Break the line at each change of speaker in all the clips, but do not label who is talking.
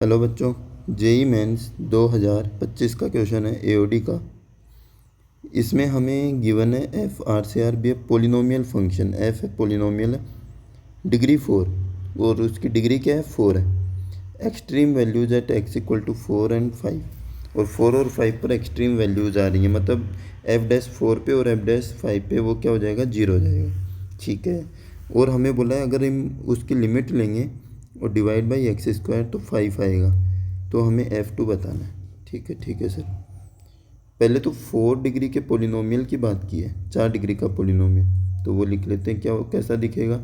Hello बच्चों, JEE mains 2025 का question है एओडी का। इसमें हमें गिवन है एफ आर से R be F polynomial function. F है पोलिनोमियल डिग्री 4 और उसकी डिग्री क्या है 4 है। Extreme values at X equal to 4 and 5 और 4 और 5 पर एक्सट्रीम वैल्यूज आ रही हैं, मतलब एफ डैश 4 पे और एफ डैश 5 पे वो क्या हो जाएगा, 0 हो जाएगा। ठीक है, और हमें बोला है अगर हम उसकी लिमिट लेंगे और डिवाइड बाई एक्स स्क्वायर तो 5 आएगा, तो हमें F2 बताना है। ठीक है सर। पहले तो 4 डिग्री के पोलिनोमियल की बात की है, 4 डिग्री का पोलिनोमियल, तो वो लिख लेते हैं। क्या कैसा दिखेगा,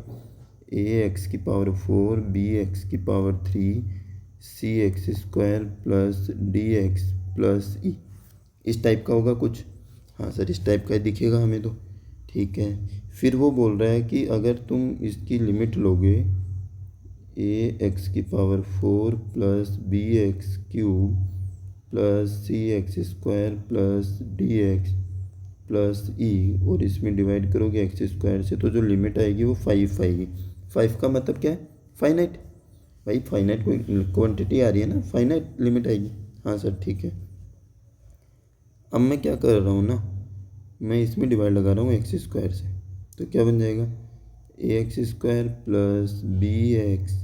ए एक्स की पावर 4 बी एक्स की power 3 C X square plus D X plus E, इस टाइप का होगा कुछ। हाँ सर, इस टाइप का ही दिखेगा हमें तो। ठीक है, फिर वो बोल रहा है कि अगर तुम इसकी लिमिट लोगे ए एक्स की पावर 4 प्लस B X cube plus C X square plus D X plus E, और इसमें डिवाइड करोगे एक्स स्क्वायर से, तो जो लिमिट आएगी वो 5 आएगी। 5 का मतलब क्या है, फाइनाइट। भाई फाइनाइट कोई क्वांटिटी आ रही है ना, फाइनाइट लिमिट आएगी। हाँ सर ठीक है। अब मैं क्या कर रहा हूँ ना, मैं इसमें डिवाइड लगा रहा हूँ एक्स स्क्वायर से, तो क्या बन जाएगा A X square plus B X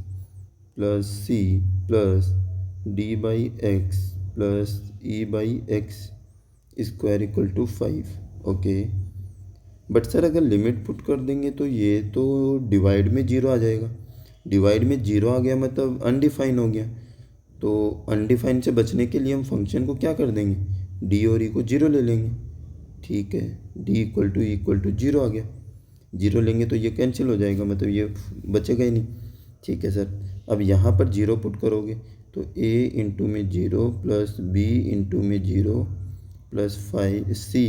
plus C plus D by X plus E by X square equal to 5। Okay, but sir अगर लिमिट पुट कर देंगे तो ये तो डिवाइड में 0 आ जाएगा। डिवाइड में 0 आ गया मतलब अनडिफाइन हो गया, तो अनडिफाइन से बचने के लिए हम फंक्शन को क्या कर देंगे, डी और ई को 0 ले लेंगे। ठीक है, डी इक्वल टू 0 आ गया। 0 लेंगे तो ये कैंसिल हो जाएगा, मतलब ये बचेगा ही नहीं। ठीक है सर, अब यहाँ पर 0 पुट करोगे तो a इंटू में 0 प्लस b इंटू में 0 प्लस 5 c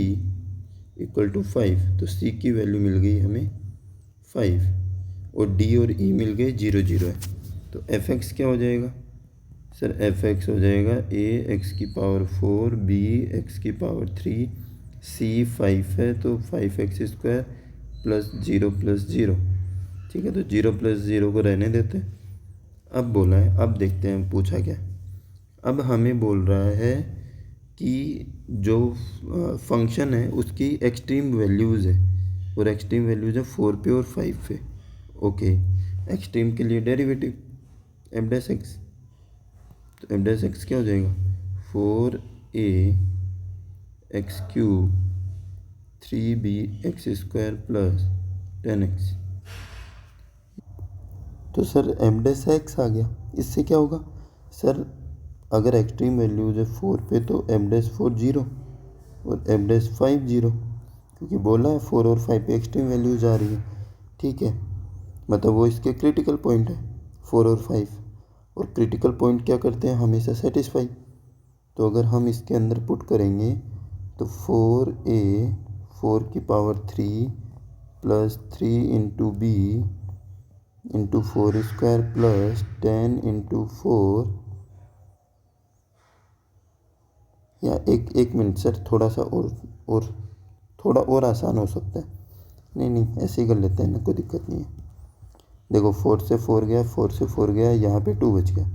इक्वल टू 5, तो c की वैल्यू मिल गई हमें 5 और d और e मिल गए 0 0 है, तो एफ एक्स क्या हो जाएगा सर, एफ एक्स हो जाएगा a एक्स की पावर 4 b एक्स की पावर 3 c 5 है तो 5x स्क्वायर प्लस 0 प्लस 0। ठीक है, तो 0 प्लस 0 को रहने देते हैं। अब बोला है, अब देखते हैं पूछा क्या। अब हमें बोल रहा है कि जो फंक्शन है उसकी एक्सट्रीम वैल्यूज़ है, और एक्सट्रीम वैल्यूज़ है 4 पे और 5 पे। ओके, एक्सट्रीम के लिए डेरिवेटिव एफ डैश एक्स, तो एफ डैश एक्स क्या हो जाएगा 4a x cube 3b x square plus 10x। तो सर एम डैश एक्स आ गया। इससे क्या होगा सर, अगर एक्सट्रीम वैल्यूज है 4 पे तो एम डैश 4 0 और एम डैश 5 0, क्योंकि बोला है 4 और 5 पे एक्सट्रीम वैल्यूज आ रही है। ठीक है, मतलब वो इसके क्रिटिकल पॉइंट है 4 और 5, और क्रिटिकल पॉइंट क्या करते हैं हमेशा सेटिस्फाई। तो अगर हम इसके अंदर पुट करेंगे तो 4a 4 की power 3 plus 3 into B into 4 square plus 10 into 4, या एक मिनट सर, थोड़ा सा और थोड़ा और आसान हो सकता है। नहीं ऐसे ही कर लेते हैं ना, कोई दिक्कत नहीं है। देखो 4 से 4 गया, 4 से 4 गया, यहाँ पे 2 बच गया,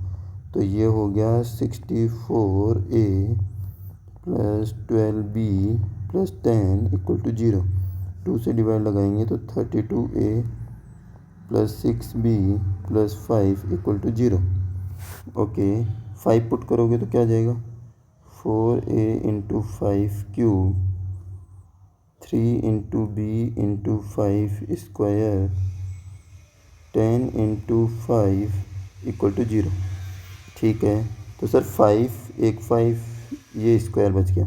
तो ये हो गया 64a plus 12b plus 10 equal to 0। 2 से डिवाइड लगाएंगे तो 32a plus 6b plus 5 equal to 0। Okay, 5 put करोगे तो क्या आ जाएगा 4a into 5 cube 3 into B into 5 square 10 into 5 equal to 0। ठीक है, तो सर 5 एक 5 ये स्क्वायर बच गया।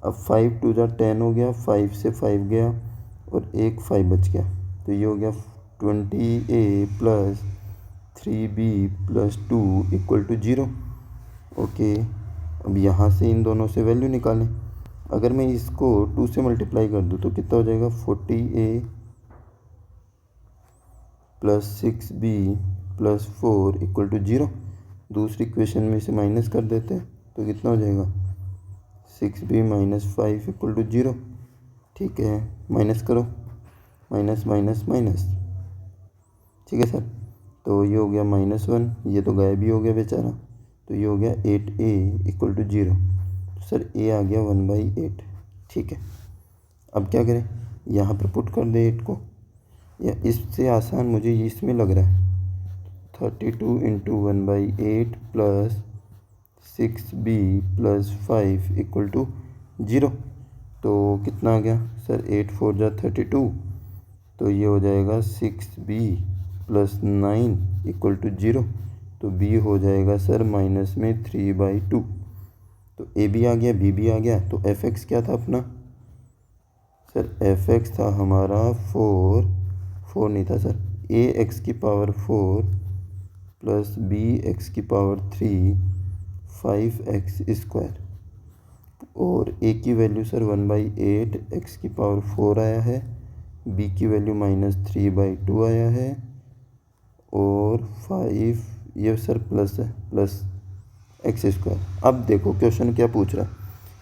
अब 5 टू जा 10 हो गया, 5 से 5 गया और एक 5 बच गया, तो ये हो गया 20a plus 3b plus 2 equal to 0। Okay, अब यहाँ से इन दोनों से वैल्यू निकालें। अगर मैं इसको 2 से मल्टीप्लाई कर दूँ तो कितना हो जाएगा 40a plus 6b plus 4 equal to 0। दूसरी इक्वेशन में से माइनस कर देते हैं तो कितना हो जाएगा 6b माइनस 5 इक्वल टू 0। ठीक है, माइनस करो, माइनस माइनस माइनस। ठीक है सर, तो ये हो गया -1, ये तो गायब ही हो गया बेचारा, तो ये हो गया 8a equal to 0। Sir a आ गया 1/8। ठीक है, अब क्या करें, यहाँ पर पुट कर दे 8 को, या इससे आसान मुझे ये इसमें लग रहा है 32 into 1/8 plus 6b plus 5 equal to 0। तो कितना आ गया सर, 8 4 जा 32, तो ये हो जाएगा 6b प्लस 9 इक्वल टू 0। तो b हो जाएगा सर माइनस में 3/2। तो a भी आ गया, b भी आ गया। तो fx क्या था अपना सर, fx था हमारा 4 नहीं था सर, ax की पावर 4 प्लस bx की पावर 3 5x स्क्वायर। और a की वैल्यू सर 1/8, x की पावर 4 आया है, b की वैल्यू -3/2 आया है, और 5 ये सर प्लस है, प्लस एक्स स्क्वायर। अब देखो क्वेश्चन क्या पूछ रहा है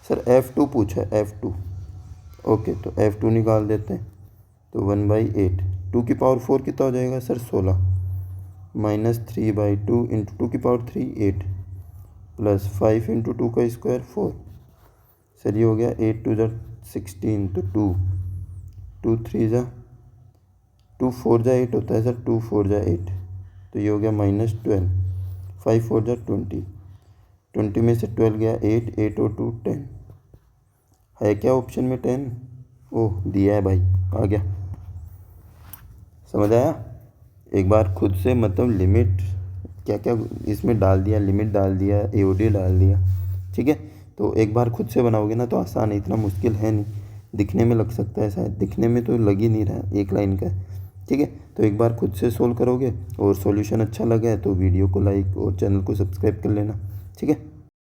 सर, F2 पूछा है, F2। ओके, तो F2 निकाल देते हैं। तो 1/8, 2 की पावर 4 कितना हो जाएगा सर, 16, -3/2 इंटू 2 की पावर 3 8 प्लस 5 इंटू 2 का स्क्वायर 4। सर ये हो गया 8 2 16, तो 2 3 2 4 8 होता है सर, 2 4 8, तो ये हो गया -12, 5 4 20, 20 में से 12 गया 8, 8 और 2 10, है क्या ऑप्शन में 10? ओह दिया है भाई, आ गया, समझ आया। एक बार खुद से मतलब लिमिट क्या क्या इसमें डाल दिया, लिमिट डाल दिया, एओडी डाल दिया। ठीक है, तो एक बार खुद से बनाओगे ना तो आसान है, इतना मुश्किल है नहीं। दिखने में लग सकता है शायद, दिखने में तो लग ही नहीं रहा है, एक लाइन का है। ठीक है, तो एक बार खुद से सोल्व करोगे और सॉल्यूशन अच्छा लगा है तो वीडियो को लाइक और चैनल को सब्सक्राइब कर लेना। ठीक है।